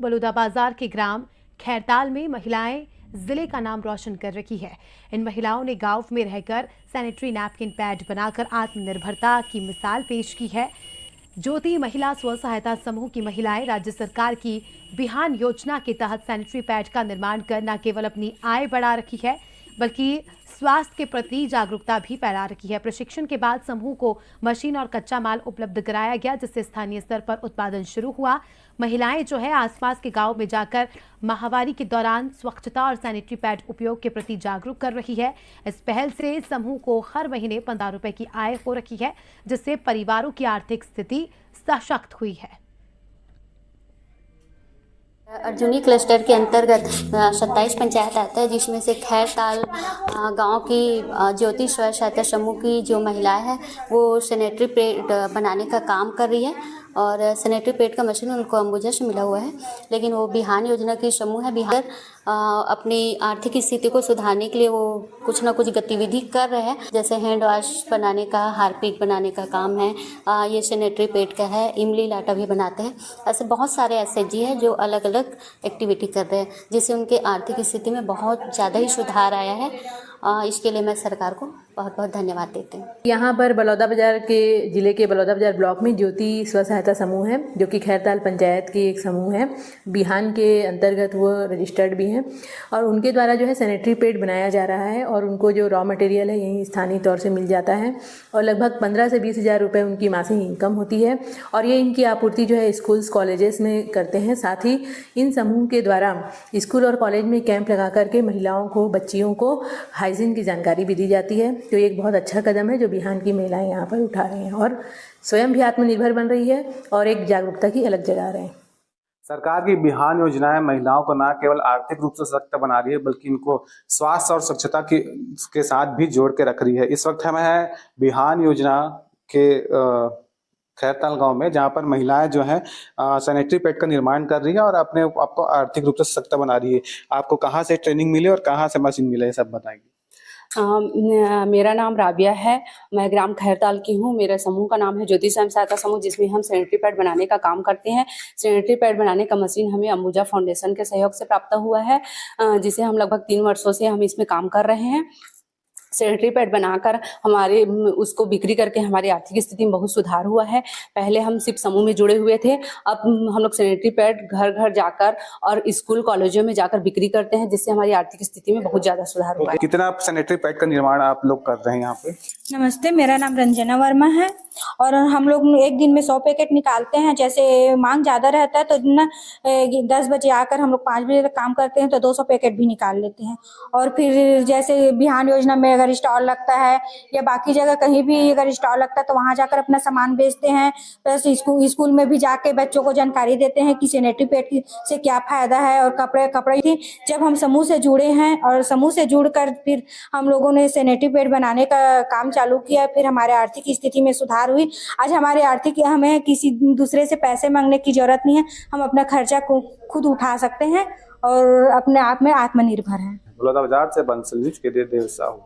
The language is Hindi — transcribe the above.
बलौदाबाजार के ग्राम खैरताल में महिलाएं जिले का नाम रोशन कर रही है। इन महिलाओं ने गांव में रहकर सैनिटरी नैपकिन पैड बनाकर आत्मनिर्भरता की मिसाल पेश की है। ज्योति महिला स्व सहायता समूह की महिलाएं राज्य सरकार की बिहान योजना के तहत सैनिटरी पैड का निर्माण कर न केवल अपनी आय बढ़ा रखी है बल्कि स्वास्थ्य के प्रति जागरूकता भी फैला रखी है। प्रशिक्षण के बाद समूह को मशीन और कच्चा माल उपलब्ध कराया गया, जिससे स्थानीय स्तर पर उत्पादन शुरू हुआ। महिलाएं जो है आसपास के गांव में जाकर महामारी के दौरान स्वच्छता और सैनिटरी पैड उपयोग के प्रति जागरूक कर रही है। इस पहल से समूह को हर महीने 15 रुपए की आय हो रही है, जिससे परिवारों की आर्थिक स्थिति सशक्त हुई है। अर्जुनी क्लस्टर के अंतर्गत 27 पंचायत आता है, जिसमें से खैरताल गांव की ज्योति स्व सहायता समूह की जो महिलाएं हैं वो सैनिटरी पैड बनाने का काम कर रही है और सैनिटरी पैड का मशीन उनको अंबुजा से मिला हुआ है। लेकिन वो बिहान योजना की समूह है। बिहार अपनी आर्थिक स्थिति को सुधारने के लिए वो कुछ ना कुछ गतिविधि कर रहे हैं, जैसे हैंड वॉश बनाने का, हारपिक बनाने का काम है, ये सैनिटरी पैड का है, इमली लाटा भी बनाते हैं। ऐसे बहुत सारे एसएचजी हैं जो अलग अलग एक्टिविटी कर रहे हैं, जिससे उनके आर्थिक स्थिति में बहुत ज़्यादा ही सुधार आया है। इसके लिए मैं सरकार को बहुत बहुत धन्यवाद देती हूँ। यहाँ पर बलौदाबाजार के जिले के बलौदाबाजार ब्लॉक में ज्योति स्व सहायता समूह है, जो कि खैरताल पंचायत की एक समूह है। बिहान के अंतर्गत वो रजिस्टर्ड भी हैं और उनके द्वारा जो है सैनिटरी पैड बनाया जा रहा है और उनको जो रॉ मटेरियल है यहीं स्थानीय तौर से मिल जाता है और लगभग 15 से 20 हज़ार रुपये उनकी मासिक इनकम होती है और ये इनकी आपूर्ति जो है स्कूल्स कॉलेजेस में करते हैं। साथ ही इन समूह के द्वारा स्कूल और कॉलेज में कैंप लगा करके महिलाओं को, बच्चियों को हाइजीन की जानकारी भी दी जाती है। तो एक बहुत अच्छा कदम है जो बिहान की महिलाएं यहाँ पर उठा रही हैं और स्वयं भी आत्मनिर्भर बन रही है और एक जागरूकता की अलग जगा रहे हैं। सरकार की बिहान योजनाएं महिलाओं को न केवल आर्थिक रूप से सशक्त बना रही है बल्कि इनको स्वास्थ्य और स्वच्छता के साथ भी जोड़ के रख रही है। इस वक्त हमें है बिहान योजना के खैरताल गांव में, जहां पर महिलाएं जो हैं सैनिटरी पैड का निर्माण कर रही है और अपने आपको आर्थिक रूप से सशक्त बना रही है। आपको कहाँ से ट्रेनिंग मिली और कहाँ से मशीन मिला, ये सब बताएंगे। मेरा नाम राबिया है, मैं ग्राम खैरताल की हूँ। मेरे समूह का नाम है ज्योति स्वयं सहायता समूह, जिसमें हम सैनिटरी पैड बनाने का काम करते हैं। सैनिटरी पैड बनाने का मशीन हमें अंबुजा फाउंडेशन के सहयोग से प्राप्त हुआ है, जिसे हम लगभग 3 वर्षों से हम इसमें काम कर रहे हैं। सैनिटरी पैड बनाकर हमारे उसको बिक्री करके हमारी आर्थिक स्थिति में बहुत सुधार हुआ है। पहले हम सिर्फ समूह में जुड़े हुए थे, अब हम लोग सैनिटरी पैड घर घर जाकर और स्कूल कॉलेजों में जाकर बिक्री करते हैं, जिससे हमारी आर्थिक स्थिति में बहुत ज्यादा सुधार हुआ है। कितना सैनिटरी पैड का निर्माण आप लोग कर रहे हैं यहाँ पे? नमस्ते, मेरा नाम रंजना वर्मा है और हम लोग एक दिन में 100 पैकेट निकालते हैं। जैसे मांग ज्यादा रहता है तो 10 बजे आकर हम लोग 5 बजे तक काम करते हैं तो 200 पैकेट भी निकाल लेते हैं। और फिर जैसे बिहान योजना में अगर स्टॉल लगता है या बाकी जगह कहीं भी अगर स्टॉल लगता है तो वहां जाकर अपना सामान बेचते हैं। प्लस स्कूल में भी जाके बच्चों को जानकारी देते हैं कि सैनिटरी पैड से क्या फायदा है। और कपड़े थी, जब हम समूह से जुड़े हैं और समूह से जुड़कर फिर हम लोगों ने सैनिटरी पैड बनाने का काम चालू किया, फिर हमारे आर्थिक स्थिति में सुधार हुई। आज हमारे हमें किसी दूसरे से पैसे मांगने की जरूरत नहीं है, हम अपना खर्चा को खुद उठा सकते हैं और अपने आप में आत्मनिर्भर हैं। बलौदाबाजार से बंसल के लिए देव साहू।